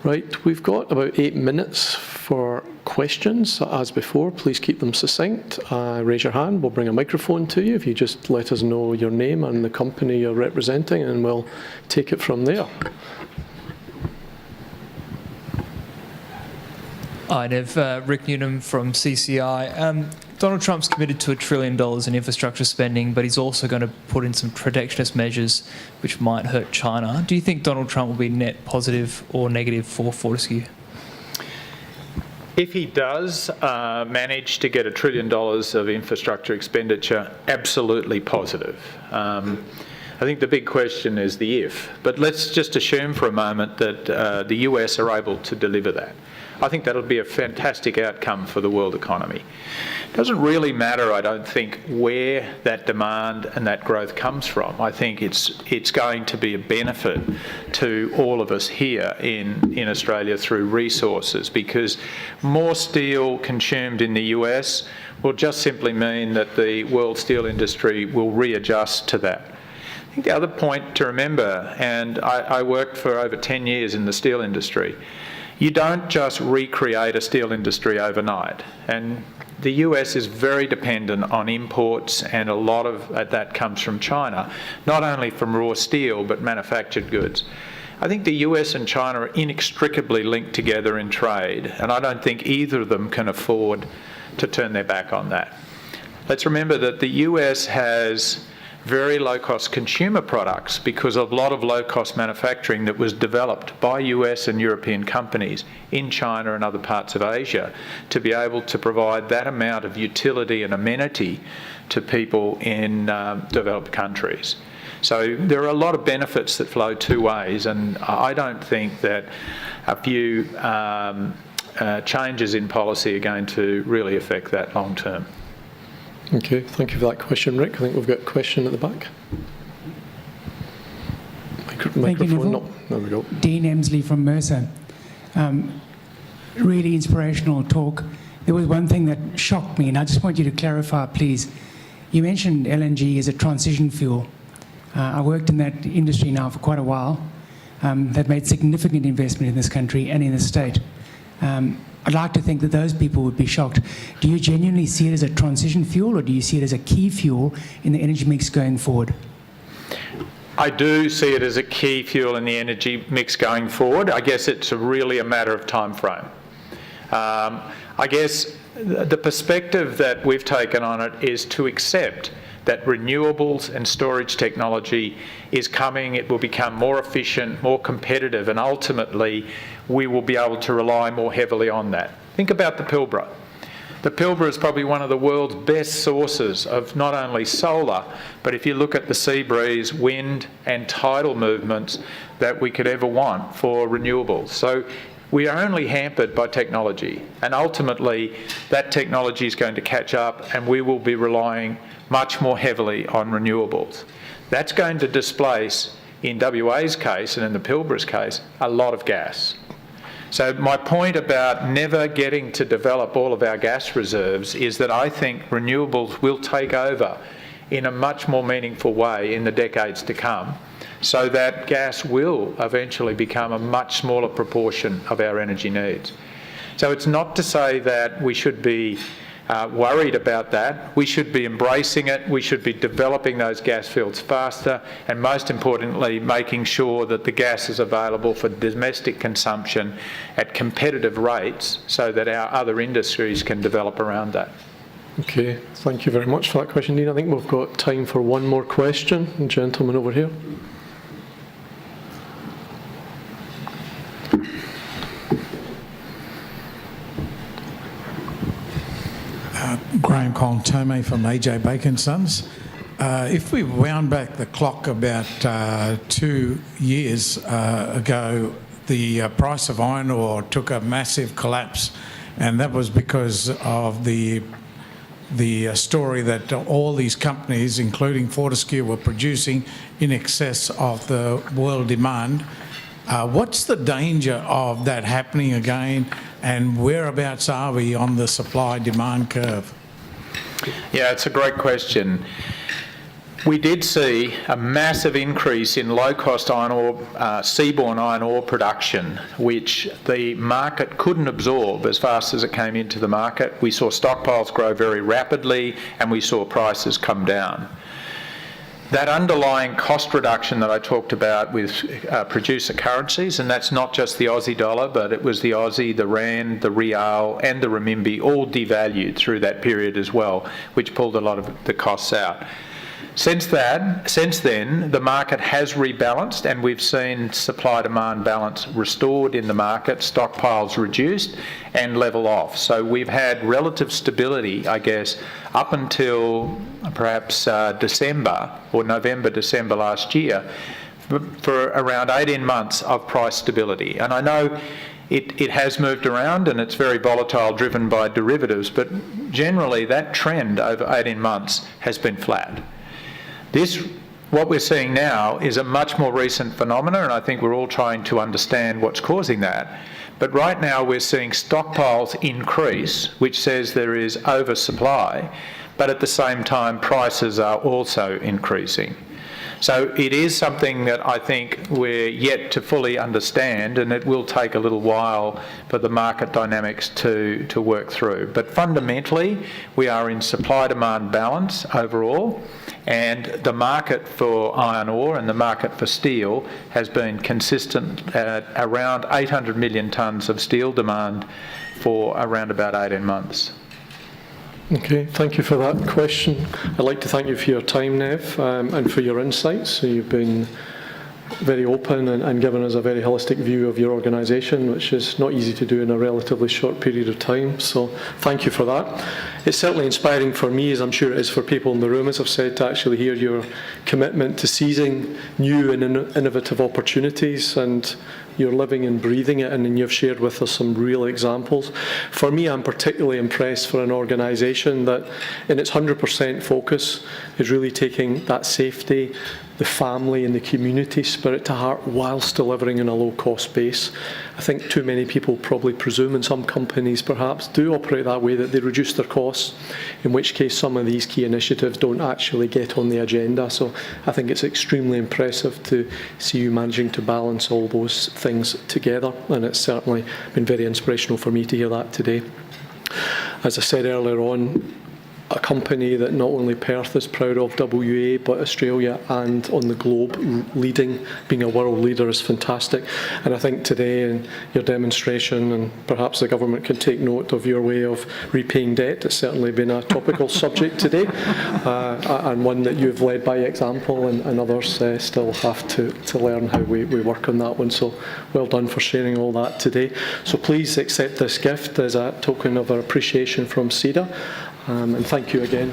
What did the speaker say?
Right, we've got about 8 minutes for questions. As before, please keep them succinct. Raise your hand, we'll bring a microphone to you if you just let us know your name and the company you're representing, and we'll take it from there. Hi, Nev. Rick Newnham from CCI. Donald Trump's committed to $1 trillion in infrastructure spending, but he's also going to put in some protectionist measures which might hurt China. Do you think Donald Trump will be net positive or negative for Fortescue? If he does manage to get $1 trillion of infrastructure expenditure, absolutely positive. I think the big question is the if. But let's just assume for a moment that the US are able to deliver that. I think that'll be a fantastic outcome for the world economy. It doesn't really matter, I don't think, where that demand and that growth comes from. I think it's going to be a benefit to all of us here in Australia through resources, because more steel consumed in the US will just simply mean that the world steel industry will readjust to that. I think the other point to remember, and I worked for over 10 years in the steel industry, you don't just recreate a steel industry overnight. And the US is very dependent on imports, and a lot of that comes from China, not only from raw steel, but manufactured goods. I think the US and China are inextricably linked together in trade, and I don't think either of them can afford to turn their back on that. Let's remember that the US has very low-cost consumer products because of a lot of low-cost manufacturing that was developed by US and European companies in China and other parts of Asia to be able to provide that amount of utility and amenity to people in developed countries. So there are a lot of benefits that flow two ways, and I don't think that a few changes in policy are going to really affect that long term. Okay, thank you for that question, Rick. I think we've got a question at the back. Microphone, no, there we go. Dean Emsley from Mercer. Really inspirational talk. There was one thing that shocked me, and I just want you to clarify, please. You mentioned LNG as a transition fuel. I worked in that industry now for quite a while. They've made significant investment in this country and in the state. I'd like to think that those people would be shocked. Do you genuinely see it as a transition fuel, or do you see it as a key fuel in the energy mix going forward? I do see it as a key fuel in the energy mix going forward. I guess it's really a matter of time frame. I guess the perspective that we've taken on it is to accept that renewables and storage technology is coming. It will become more efficient, more competitive, and ultimately we will be able to rely more heavily on that. Think about the Pilbara. The Pilbara is probably one of the world's best sources of not only solar, but if you look at the sea breeze, wind and tidal movements that we could ever want for renewables. So we are only hampered by technology, and ultimately that technology is going to catch up and we will be relying much more heavily on renewables. That's going to displace, in WA's case and in the Pilbara's case, a lot of gas. So my point about never getting to develop all of our gas reserves is that I think renewables will take over in a much more meaningful way in the decades to come, so that gas will eventually become a much smaller proportion of our energy needs. So it's not to say that we should be worried about that. We should be embracing it. We should be developing those gas fields faster, and most importantly, making sure that the gas is available for domestic consumption at competitive rates so that our other industries can develop around that. Okay, thank you very much for that question, Dean. I think we've got time for one more question. The gentleman over here. Graham Colin-Tomei from AJ Bacon Sons. If we wound back the clock about 2 years ago, the price of iron ore took a massive collapse, and that was because of the story that all these companies, including Fortescue, were producing in excess of the world demand. What's the danger of that happening again, and whereabouts are we on the supply-demand curve? Yeah, it's a great question. we did see a massive increase in low-cost iron ore, seaborne iron ore production, which the market couldn't absorb as fast as it came into the market. We saw stockpiles grow very rapidly, and we saw prices come down. That underlying cost reduction that I talked about with producer currencies, and that's not just the Aussie dollar, but it was the Aussie, the Rand, the Real and the Renminbi all devalued through that period as well, which pulled a lot of the costs out. Since then, the market has rebalanced, and we've seen supply-demand balance restored in the market, stockpiles reduced and level off. So we've had relative stability, I guess, up until perhaps December or November, December last year, for around 18 months of price stability. And I know it has moved around and it's very volatile, driven by derivatives, but generally that trend over 18 months has been flat. What we're seeing now is a much more recent phenomenon, and I think we're all trying to understand what's causing that. But right now we're seeing stockpiles increase, which says there is oversupply, but at the same time prices are also increasing. So it is something that I think we're yet to fully understand, and it will take a little while for the market dynamics to work through. But fundamentally, we are in supply-demand balance overall, and the market for iron ore and the market for steel has been consistent at around 800 million tonnes of steel demand for around about 18 months. Okay, thank you for that question. I'd like to thank you for your time, Nev, and for your insights. So you've been very open and given us a very holistic view of your organisation, which is not easy to do in a relatively short period of time. So thank you for that. It's certainly inspiring for me, as I'm sure it is for people in the room, as I've said, to actually hear your commitment to seizing new and innovative opportunities, and you're living and breathing it, and then you've shared with us some real examples. For me, I'm particularly impressed for an organisation that in its 100% focus is really taking that safety, the family and the community spirit to heart whilst delivering in a low-cost base. I think too many people probably presume, and some companies perhaps do operate that way, that they reduce their costs, in which case some of these key initiatives don't actually get on the agenda. So I think it's extremely impressive to see you managing to balance all those things together, and it's certainly been very inspirational for me to hear that today. As I said earlier on, a company that not only Perth is proud of, WA, but Australia and on the globe leading, being a world leader is fantastic. And I think today in your demonstration, and perhaps the government can take note of your way of repaying debt, it's certainly been a topical subject today, and one that you've led by example, and others still have to learn how we work on that one. So well done for sharing all that today. So please accept this gift as a token of our appreciation from CEDA. And thank you again.